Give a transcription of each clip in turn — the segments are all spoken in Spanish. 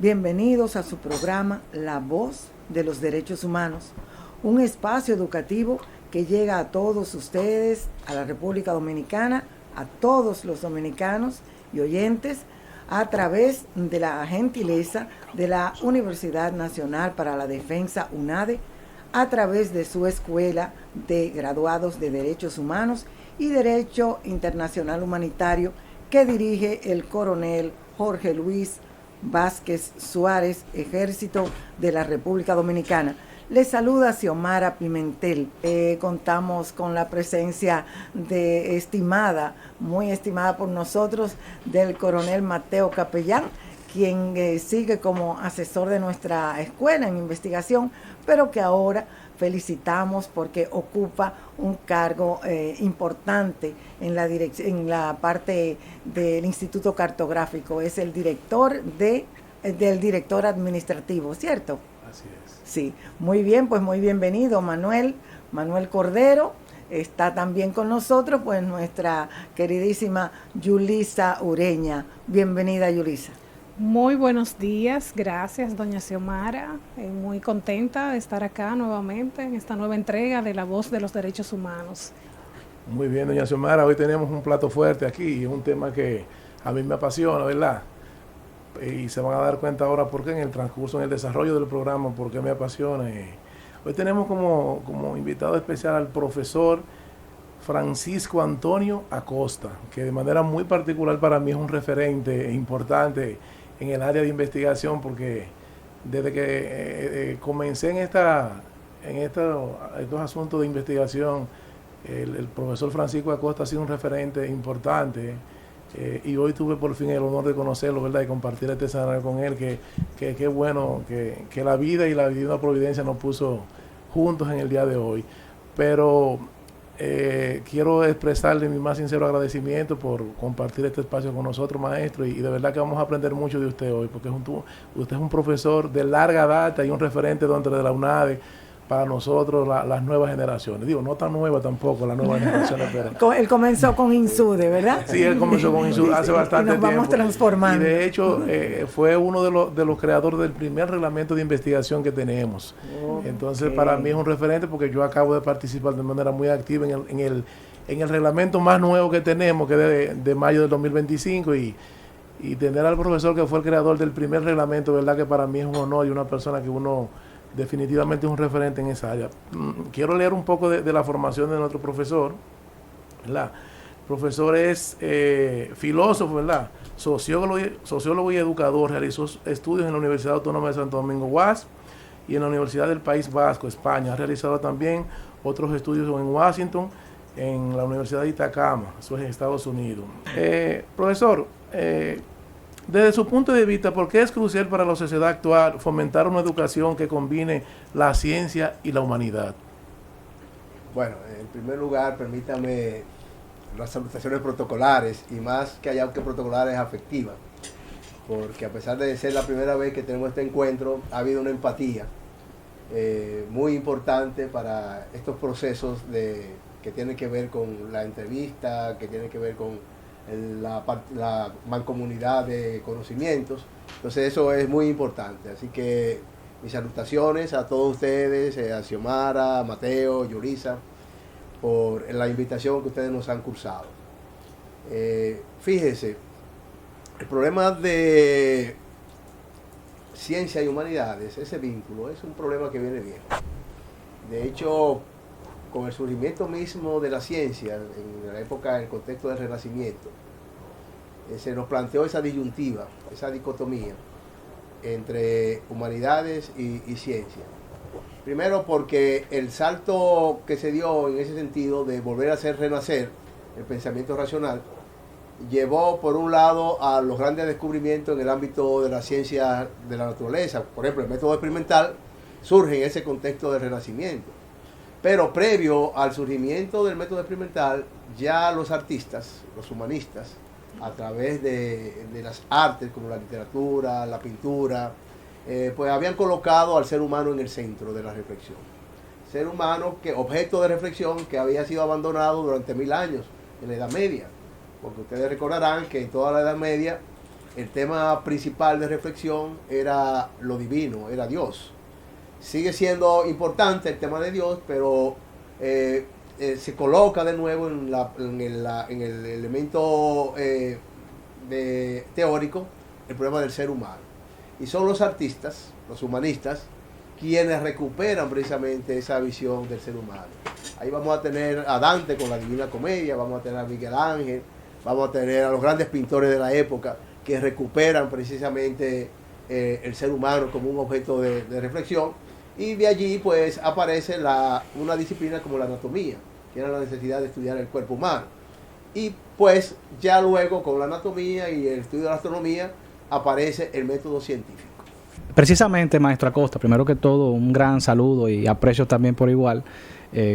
Bienvenidos a su programa La Voz de los Derechos Humanos, un espacio educativo que llega a todos ustedes, a la República Dominicana, a todos los dominicanos y oyentes, a través de la gentileza de la Universidad Nacional para la Defensa, UNADE, a través de su Escuela de Graduados de Derechos Humanos y Derecho Internacional Humanitario, que dirige el coronel Jorge Luis Vázquez Suárez, Ejército de la República Dominicana. Les saluda Xiomara Pimentel. Contamos con la presencia muy estimada por nosotros, del coronel Mateo Capellán, quien sigue como asesor de nuestra escuela en investigación, pero que ahora felicitamos porque ocupa un cargo importante en la parte del Instituto Cartográfico. Es el director del director administrativo, ¿cierto? Así es. Sí, muy bien, pues muy bienvenido Manuel Cordero. Está también con nosotros pues nuestra queridísima Yulisa Ureña. Bienvenida, Yulisa. Muy buenos días, gracias doña Xiomara, muy contenta de estar acá nuevamente en esta nueva entrega de La Voz de los Derechos Humanos. Muy bien, doña Xiomara, hoy tenemos un plato fuerte aquí, un tema que a mí me apasiona, ¿verdad? Y se van a dar cuenta ahora por qué en el transcurso, en el desarrollo del programa, por qué me apasiona. Hoy tenemos como invitado especial al profesor Francisco Antonio Acosta, que de manera muy particular para mí es un referente importante en el área de investigación, porque desde que comencé en estos asuntos de investigación, el profesor Francisco Acosta ha sido un referente importante, y hoy tuve por fin el honor de conocerlo, ¿verdad? Y compartir este escenario con él, que bueno que la vida y la divina providencia nos puso juntos en el día de hoy. Pero quiero expresarle mi más sincero agradecimiento por compartir este espacio con nosotros, maestro, y de verdad que vamos a aprender mucho de usted hoy, porque usted es un profesor de larga data y un referente dentro de la UNADE para nosotros, las nuevas generaciones. Digo, no tan nueva tampoco las nuevas generaciones, pero... Él comenzó con INSUDE, ¿verdad? Sí, él comenzó con INSUDE hace bastante tiempo. Y nos vamos transformando. Y de hecho, fue uno de los creadores del primer reglamento de investigación que tenemos. Entonces, para mí es un referente porque yo acabo de participar de manera muy activa en el reglamento más nuevo que tenemos, que es de mayo del 2025, y tener al profesor que fue el creador del primer reglamento, verdad que para mí es un honor y una persona que uno definitivamente es un referente en esa área. Quiero leer un poco de la formación de nuestro profesor, ¿verdad? El profesor es filósofo, ¿verdad? Sociólogo y educador. Realizó estudios en la Universidad Autónoma de Santo Domingo, UAS, y en la Universidad del País Vasco, España. Ha realizado también otros estudios en Washington, en la Universidad de Itacama, eso es en Estados Unidos. Profesor, desde su punto de vista, ¿por qué es crucial para la sociedad actual fomentar una educación que combine la ciencia y la humanidad? Bueno, en primer lugar, permítame las salutaciones protocolares, y más que allá que protocolares, afectivas, porque a pesar de ser la primera vez que tenemos este encuentro, ha habido una empatía muy importante para estos procesos que tienen que ver con la entrevista, que tienen que ver con la mancomunidad de conocimientos. Entonces eso es muy importante, así que mis salutaciones a todos ustedes, a Xiomara, a Mateo, Yulisa, por la invitación que ustedes nos han cursado. Fíjese, el problema de ciencia y humanidades, ese vínculo, es un problema que viene bien. De hecho, con el surgimiento mismo de la ciencia, en la época, en el contexto del Renacimiento, se nos planteó esa disyuntiva, esa dicotomía entre humanidades y ciencia. Primero porque el salto que se dio en ese sentido de volver a hacer renacer el pensamiento racional, llevó por un lado a los grandes descubrimientos en el ámbito de la ciencia de la naturaleza. Por ejemplo, el método experimental surge en ese contexto del Renacimiento. Pero previo al surgimiento del método experimental, ya los artistas, los humanistas, a través de las artes como la literatura, la pintura, pues habían colocado al ser humano en el centro de la reflexión. Ser humano, objeto de reflexión que había sido abandonado durante 1000 años en la Edad Media. Porque ustedes recordarán que en toda la Edad Media el tema principal de reflexión era lo divino, era Dios. Sigue siendo importante el tema de Dios, pero se coloca de nuevo en el elemento teórico el problema del ser humano. Y son los artistas, los humanistas, quienes recuperan precisamente esa visión del ser humano. Ahí vamos a tener a Dante con la Divina Comedia, vamos a tener a Miguel Ángel, vamos a tener a los grandes pintores de la época que recuperan precisamente el ser humano como un objeto de reflexión, y de allí pues aparece una disciplina como la anatomía, que era la necesidad de estudiar el cuerpo humano. Y pues ya luego con la anatomía y el estudio de la astronomía aparece el método científico. Precisamente, maestro Acosta, primero que todo, un gran saludo y aprecio también por igual.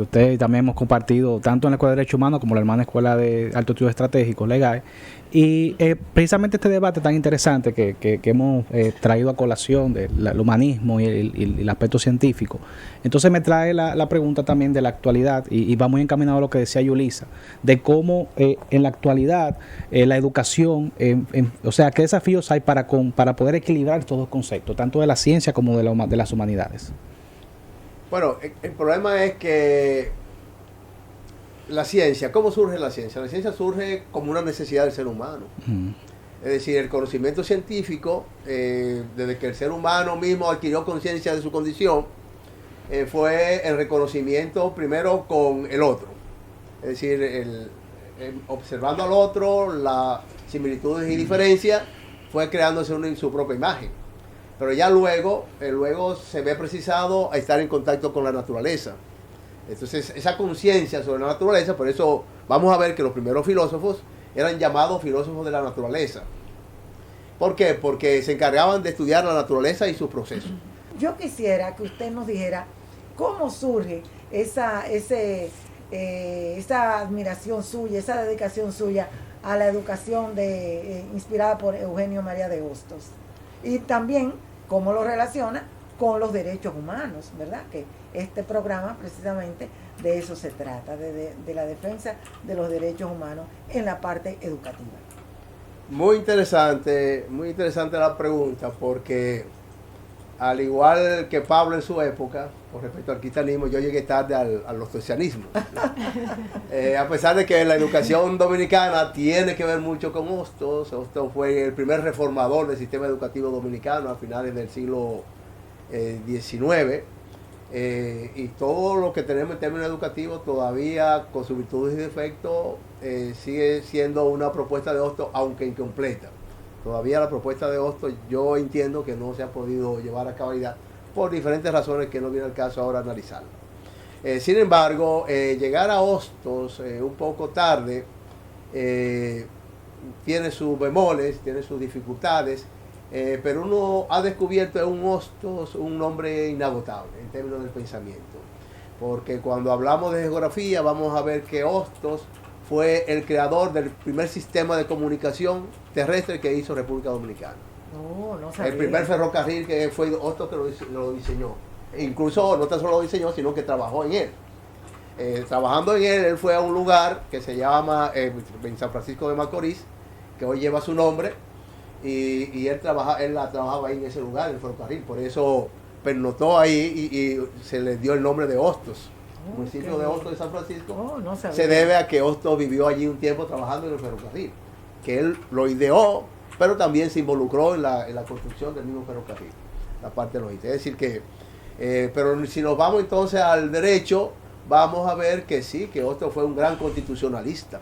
Ustedes también hemos compartido tanto en la Escuela de Derecho Humano como en la hermana Escuela de Alto Estudio Estratégico, LEGAE. Y precisamente este debate tan interesante que hemos traído a colación del humanismo y el aspecto científico, entonces me trae la pregunta también de la actualidad, y va muy encaminado a lo que decía Yulisa, de cómo en la actualidad la educación, o sea, qué desafíos hay para poder equilibrar estos dos conceptos, tanto de la ciencia como de las humanidades. Bueno, el problema es que la ciencia, ¿cómo surge la ciencia? La ciencia surge como una necesidad del ser humano. Es decir, el conocimiento científico, desde que el ser humano mismo adquirió conciencia de su condición, fue el reconocimiento primero con el otro. Es decir, observando al otro, las similitudes y diferencias, fue creándose en su propia imagen. Pero ya luego se ve precisado a estar en contacto con la naturaleza. Entonces, esa conciencia sobre la naturaleza, por eso vamos a ver que los primeros filósofos eran llamados filósofos de la naturaleza. ¿Por qué? Porque se encargaban de estudiar la naturaleza y sus procesos. Yo quisiera que usted nos dijera cómo surge esa admiración suya, esa dedicación suya a la educación inspirada por Eugenio María de Hostos. Y también cómo lo relaciona con los derechos humanos, ¿verdad? Que este programa precisamente de eso se trata, de la defensa de los derechos humanos en la parte educativa. Muy interesante la pregunta, porque al igual que Pablo en su época, con respecto al cristianismo, yo llegué tarde al hostosianismo. A pesar de que la educación dominicana tiene que ver mucho con Hostos. Hostos fue el primer reformador del sistema educativo dominicano a finales del siglo XIX. Y todo lo que tenemos en términos educativos todavía, con sus virtudes y defectos, sigue siendo una propuesta de Hostos, aunque incompleta. Todavía la propuesta de Hostos yo entiendo que no se ha podido llevar a cabalidad por diferentes razones que no viene al caso ahora analizarla. Sin embargo, llegar a Hostos un poco tarde tiene sus bemoles, tiene sus dificultades, pero uno ha descubierto en un Hostos un nombre inagotable en términos del pensamiento. Porque cuando hablamos de geografía vamos a ver que Hostos fue el creador del primer sistema de comunicación terrestre que hizo República Dominicana. No sabía. El primer ferrocarril que fue Hostos que lo diseñó. E incluso no tan solo lo diseñó, sino que trabajó en él. Trabajando en él fue a un lugar que se llama en San Francisco de Macorís, que hoy lleva su nombre, y él trabajaba ahí en ese lugar, en el ferrocarril. Por eso pernoctó ahí y se le dio el nombre de Hostos. El municipio de Hostos de San Francisco se debe a que Hostos vivió allí un tiempo trabajando en el ferrocarril, que él lo ideó, pero también se involucró en la construcción del mismo ferrocarril, la parte logística. Es decir que, pero si nos vamos entonces al derecho, vamos a ver que sí, que Hostos fue un gran constitucionalista.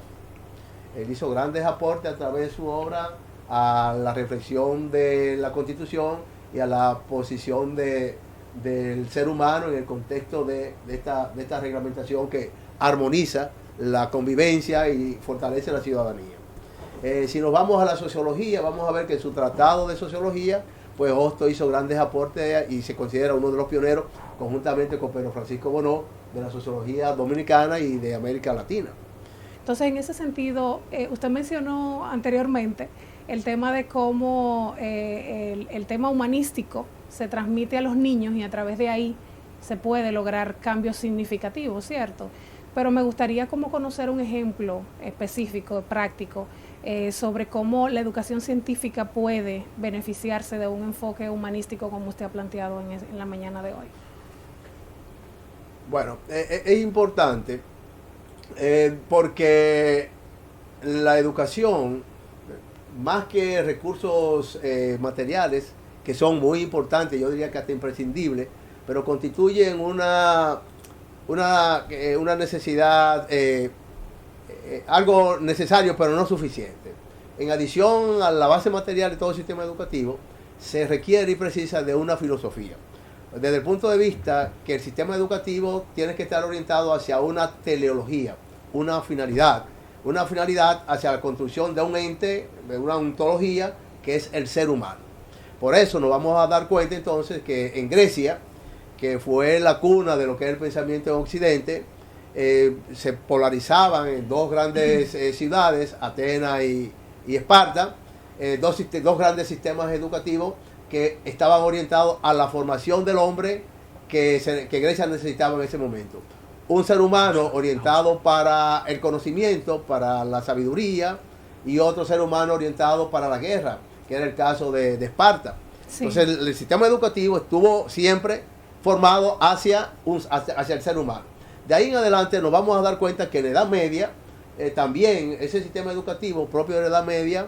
Él hizo grandes aportes a través de su obra a la reflexión de la Constitución y a la posición del ser humano en el contexto de esta reglamentación que armoniza la convivencia y fortalece la ciudadanía. Si nos vamos a la sociología, vamos a ver que en su tratado de sociología, pues Hostos hizo grandes aportes y se considera uno de los pioneros, conjuntamente con Pedro Francisco Bonó, de la sociología dominicana y de América Latina. Entonces, en ese sentido, usted mencionó anteriormente el tema de cómo el tema humanístico se transmite a los niños y a través de ahí se puede lograr cambios significativos, ¿cierto? Pero me gustaría como conocer un ejemplo específico, práctico, sobre cómo la educación científica puede beneficiarse de un enfoque humanístico como usted ha planteado en la mañana de hoy. Bueno, es importante porque la educación, más que recursos materiales, que son muy importantes, yo diría que hasta imprescindibles, pero constituyen una necesidad, algo necesario pero no suficiente. En adición a la base material de todo el sistema educativo, se requiere y precisa de una filosofía. Desde el punto de vista que el sistema educativo tiene que estar orientado hacia una teleología, una finalidad hacia la construcción de un ente, de una ontología que es el ser humano. Por eso nos vamos a dar cuenta entonces que en Grecia, que fue la cuna de lo que es el pensamiento en Occidente, se polarizaban en dos grandes ciudades, Atenas y Esparta, dos grandes sistemas educativos que estaban orientados a la formación del hombre que Grecia necesitaba en ese momento. Un ser humano orientado para el conocimiento, para la sabiduría, y otro ser humano orientado para la guerra, que era el caso de Esparta. Sí. Entonces el sistema educativo estuvo siempre formado hacia el ser humano. De ahí en adelante nos vamos a dar cuenta que en la Edad Media también ese sistema educativo propio de la Edad Media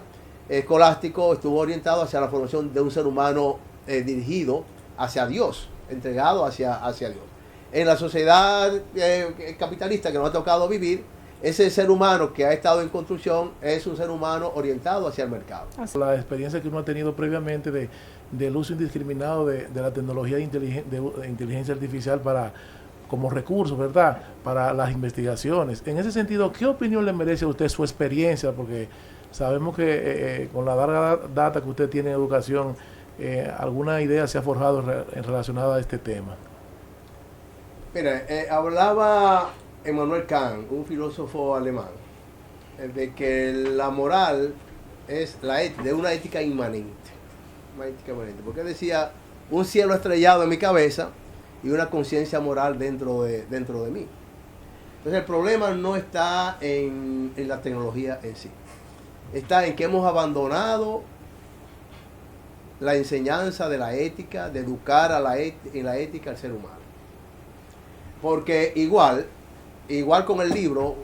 escolástico estuvo orientado hacia la formación de un ser humano dirigido hacia Dios, entregado hacia Dios. En la sociedad capitalista que nos ha tocado vivir, ese ser humano que ha estado en construcción es un ser humano orientado hacia el mercado. La experiencia que uno ha tenido previamente del uso indiscriminado de la tecnología de inteligencia artificial como recurso, ¿verdad?, para las investigaciones. En ese sentido, ¿qué opinión le merece a usted su experiencia? Porque sabemos que con la larga data que usted tiene en educación, alguna idea se ha forjado relacionada a este tema. Mira, hablaba Immanuel Kant, un filósofo alemán, de que la moral es de una ética inmanente. Una ética inmanente. Porque decía, un cielo estrellado en mi cabeza y una conciencia moral dentro de mí. Entonces el problema no está en la tecnología en sí. Está en que hemos abandonado la enseñanza de la ética, de educar en la ética al ser humano. Porque igual con el libro,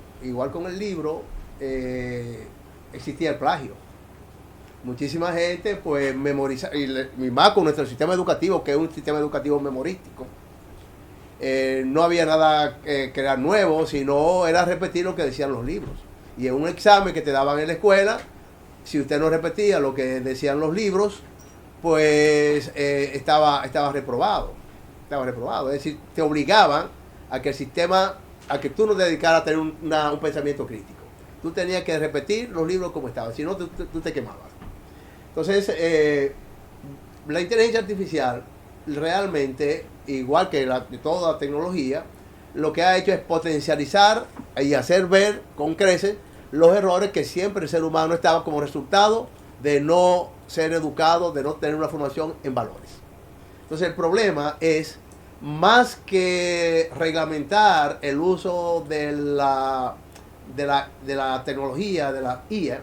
existía el plagio. Muchísima gente pues memoriza, y más con nuestro sistema educativo, que es un sistema educativo memorístico. No había nada que crear nuevo, sino era repetir lo que decían los libros. Y en un examen que te daban en la escuela, si usted no repetía lo que decían los libros, pues estaba reprobado. Es decir, te obligaban a que el sistema, a que tú no te dedicaras a tener un pensamiento crítico. Tú tenías que repetir los libros como estaban, si no tú te quemabas. Entonces, la inteligencia artificial realmente, igual que toda la tecnología, lo que ha hecho es potencializar y hacer ver con creces los errores que siempre el ser humano estaba como resultado de no ser educado, de no tener una formación en valores. Entonces el problema es, más que reglamentar el uso de la tecnología, de la IA,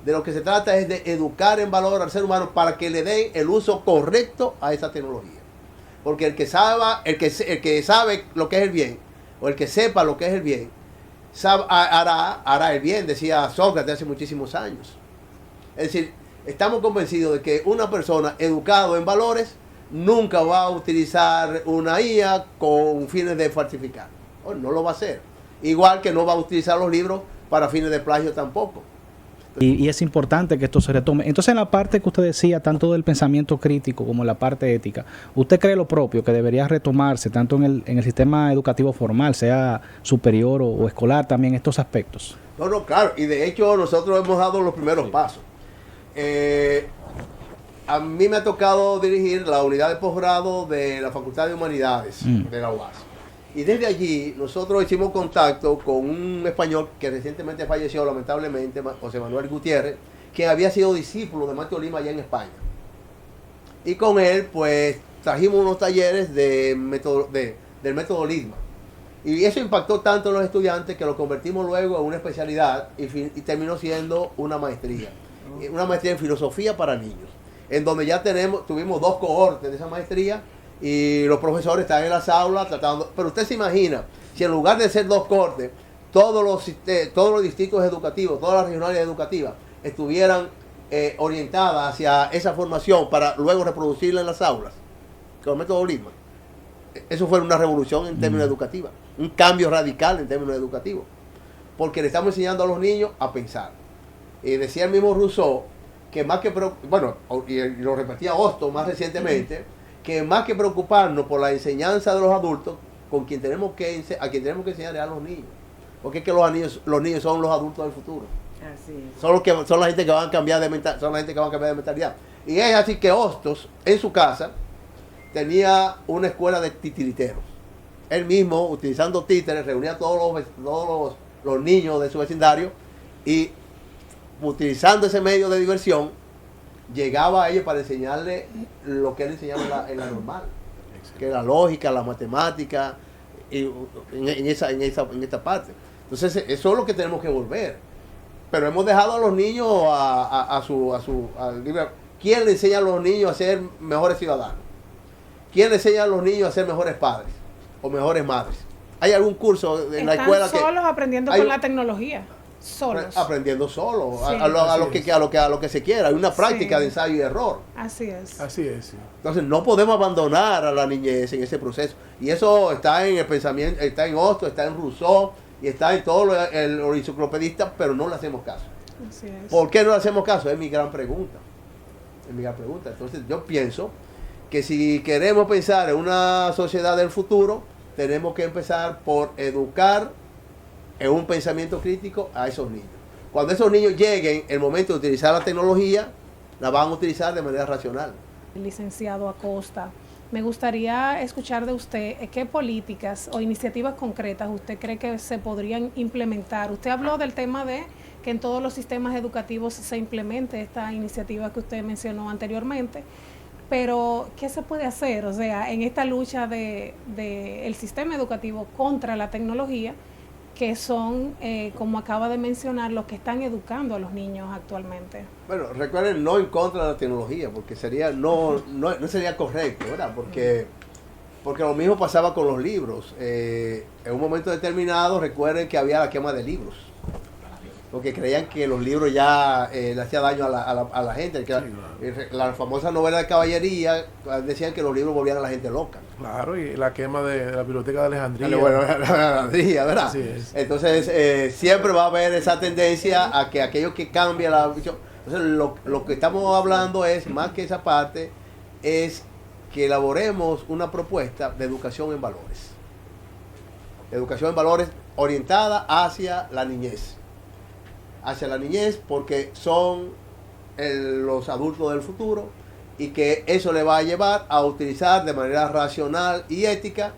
de lo que se trata es de educar en valor al ser humano para que le den el uso correcto a esa tecnología. Porque el que sabe lo que es el bien, o el que sepa lo que es el bien, hará el bien, decía Sócrates hace muchísimos años. Es decir, estamos convencidos de que una persona educada en valores nunca va a utilizar una IA con fines de falsificar. No lo va a hacer. Igual que no va a utilizar los libros para fines de plagio tampoco. Y es importante que esto se retome. Entonces, en la parte que usted decía, tanto del pensamiento crítico como en la parte ética, ¿usted cree lo propio que debería retomarse tanto en el sistema educativo formal, sea superior o escolar, también estos aspectos? No, claro. Y de hecho nosotros hemos dado los primeros pasos. A mí me ha tocado dirigir la unidad de posgrado de la Facultad de Humanidades de la UAS. Y desde allí nosotros hicimos contacto con un español que recientemente falleció, lamentablemente, José Manuel Gutiérrez, quien había sido discípulo de Mateo Lima allá en España. Y con él, pues, trajimos unos talleres del método Lima. Y eso impactó tanto en los estudiantes que lo convertimos luego en una especialidad y terminó siendo una maestría. Una maestría en filosofía para niños, en donde ya tuvimos 2 cohortes de esa maestría y los profesores están en las aulas tratando. Pero usted se imagina, si en lugar de ser 2 cohortes, todos los distritos educativos, todas las regionales educativas estuvieran orientadas hacia esa formación para luego reproducirla en las aulas, con el método Lipman. Eso fue una revolución en términos educativos, un cambio radical en términos educativos, porque le estamos enseñando a los niños a pensar. Y decía el mismo Rousseau que más que, y lo repetía Hostos más recientemente, que más que preocuparnos por la enseñanza de los adultos, a quien tenemos que enseñar a los niños, porque es que los niños son los adultos del futuro. Así es. Son la gente que van a cambiar de mentalidad. Y es así que Hostos en su casa tenía una escuela de titiriteros. Él mismo, utilizando títeres, reunía a todos los niños de su vecindario y, utilizando ese medio de diversión, llegaba a ellos para enseñarle lo que él enseñaba en la normal, que es la lógica, la matemática, y en esta parte. Entonces, eso es lo que tenemos que volver. Pero hemos dejado a los niños ¿quién le enseña a los niños a ser mejores ciudadanos? ¿Quién le enseña a los niños a ser mejores padres o mejores madres? ¿Hay algún curso en la escuela que solos aprendiendo con la tecnología? Solos. Aprendiendo solo, sí. a lo que se quiera. Hay una práctica de ensayo y error. Así es. Así es. Sí. Entonces no podemos abandonar a la niñez en ese proceso. Y eso está en el pensamiento, está en Hostos, está en Rousseau y está en todos los enciclopedistas, pero no le hacemos caso. Así es. ¿Por qué no le hacemos caso? Es mi gran pregunta. Entonces yo pienso que si queremos pensar en una sociedad del futuro, tenemos que empezar por educar en un pensamiento crítico a esos niños. Cuando esos niños lleguen el momento de utilizar la tecnología, la van a utilizar de manera racional. Licenciado Acosta, me gustaría escuchar de usted qué políticas o iniciativas concretas usted cree que se podrían implementar. Usted habló del tema de que en todos los sistemas educativos se implemente esta iniciativa que usted mencionó anteriormente, pero ¿qué se puede hacer? O sea, en esta lucha de el sistema educativo contra la tecnología, que son, como acaba de mencionar, los que están educando a los niños actualmente. Bueno, recuerden, no en contra de la tecnología, porque no sería correcto, ¿verdad? Porque lo mismo pasaba con los libros. En un momento determinado, recuerden que había la quema de libros, porque creían que los libros ya le hacían daño a la gente. La famosa novela de caballería, decían que los libros volvían a la gente loca. Claro, y la quema de la biblioteca de Alejandría. Bueno, Alejandría, ¿verdad? Así es. Entonces, siempre va a haber esa tendencia a que aquello que cambia la visión. Entonces, lo que estamos hablando es, más que esa parte, es que elaboremos una propuesta de educación en valores. Educación en valores orientada hacia la niñez. Hacia la niñez, porque son los adultos del futuro, y que eso le va a llevar a utilizar de manera racional y ética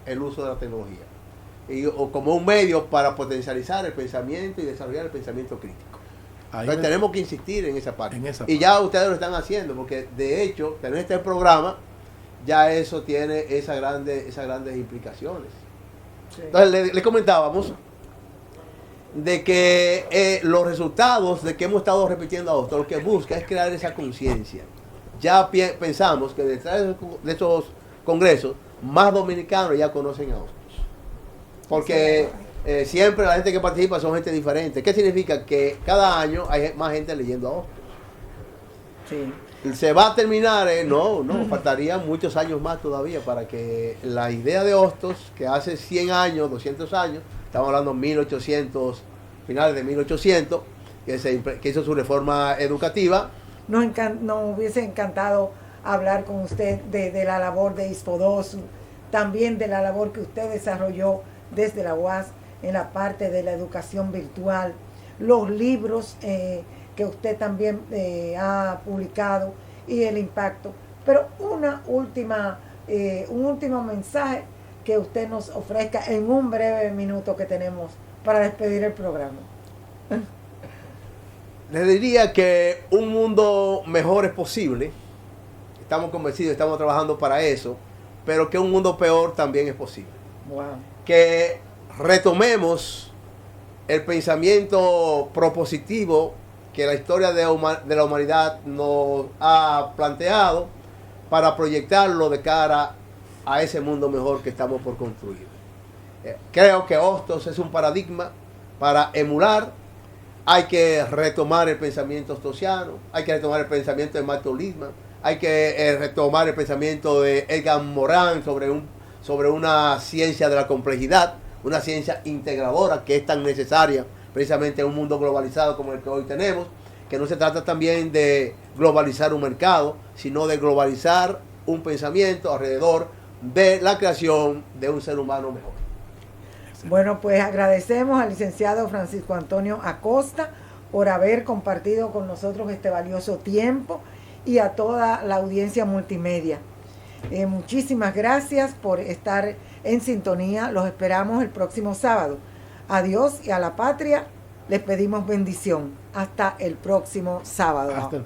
el uso de la tecnología, o como un medio para potencializar el pensamiento y desarrollar el pensamiento crítico. Entonces tenemos que insistir en esa parte. Y ya ustedes lo están haciendo, porque de hecho, tener este programa, ya eso tiene esas grandes implicaciones. Sí. Entonces le comentábamos de que los resultados de que hemos estado repitiendo a otros, lo que busca es crear esa conciencia. Ya pensamos que detrás de esos congresos, más dominicanos ya conocen a Hostos. Porque siempre la gente que participa son gente diferente. ¿Qué significa? Que cada año hay más gente leyendo a Hostos. Sí. Se va a terminar, faltarían muchos años más todavía para que la idea de Hostos, que hace 100 años, 200 años, estamos hablando de 1800, finales de 1800, que hizo su reforma educativa. Nos hubiese encantado hablar con usted de la labor de ISFODOSU, también de la labor que usted desarrolló desde la UAS en la parte de la educación virtual, los libros que usted también ha publicado y el impacto. Pero un último mensaje que usted nos ofrezca en un breve minuto que tenemos para despedir el programa. Les diría que un mundo mejor es posible. Estamos convencidos, estamos trabajando para eso, pero que un mundo peor también es posible. Wow. que retomemos el pensamiento propositivo que la historia de la humanidad nos ha planteado para proyectarlo de cara a ese mundo mejor que estamos por construir. Creo que Hostos es un paradigma para emular. Hay que retomar el pensamiento hostosiano, hay que retomar el pensamiento de Martin Lippmann, hay que retomar el pensamiento de Edgar Morin sobre una ciencia de la complejidad, una ciencia integradora que es tan necesaria precisamente en un mundo globalizado como el que hoy tenemos, que no se trata también de globalizar un mercado, sino de globalizar un pensamiento alrededor de la creación de un ser humano mejor. Bueno, pues agradecemos al licenciado Francisco Antonio Acosta por haber compartido con nosotros este valioso tiempo y a toda la audiencia multimedia. Muchísimas gracias por estar en sintonía. Los esperamos el próximo sábado. A Dios y a la patria les pedimos bendición. Hasta el próximo sábado.